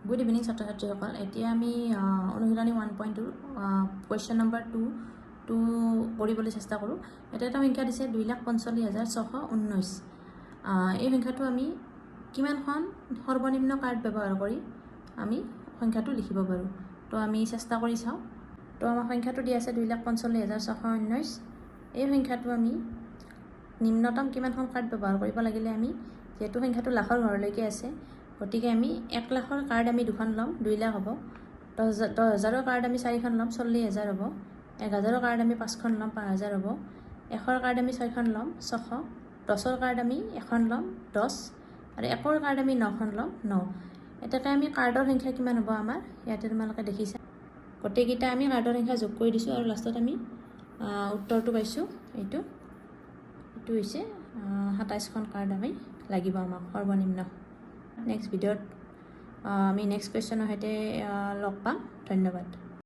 Good evening ছাত্ৰ-ছাত্ৰীসকল। এতিয়া আমি অনুশীলনী 1.2 কুৱেশ্যন নম্বৰ 2 কৰিবলৈ চেষ্টা কৰোঁ। এটা সংখ্যা দিছে 2,45,619। এই সংখ্যাটো আমি কিমানখন সৰ্বনিম্ন কাৰ্ড ব্যৱহাৰ কৰি আমি সংখ্যাটো লিখিব পাৰোঁ। তো আমি চেষ্টা কৰি চাওঁ। তো আমাৰ সংখ্যাটো দিয়া আছে 2,45,619। এই সংখ্যাটো আমি নিম্নতম কিমানখন কাৰ্ড ব্যৱহাৰ কৰিব লাগিলে আমি যেহেতু সংখ্যাটো লাখৰ ঘৰলৈকে আছে গতিকে আমি 1 লাখৰ কাৰ্ড আমি 2খন ল'ম 2 লাখ হ'ব। 10,000ৰ কাৰ্ড আমি 4খন ল'ম 40,000 হ'ব। 1,000ৰ কাৰ্ড আমি 5খন ল'ম 5,000 হ'ব। 100ৰ কাৰ্ড আমি 6খন ল'ম 600। 10ৰ কাৰ্ড আমি 1খন ল'ম 10 আৰু 1ৰ কাৰ্ড আমি 9খন ল'ম 9। এটাকে আমি কাৰ্ডৰ সংখ্যা কিমান হ'ব আমাৰ ইয়াতে তোমালোকে দেখিছা। গোটেইকেইটা আমি কাৰ্ডৰ সংখ্যা যোগ কৰি দিছোঁ আৰু লাষ্টত আমি উত্তৰটো পাইছোঁ। এইটো হৈছে 27খন কাৰ্ড আমি লাগিব আমাক সৰ্বনিম্ন। নেক্সট ভিডিঅ'ত আমি নেক্সট কুৱেশ্যনৰ সৈতে লগ পাম। ধন্যবাদ।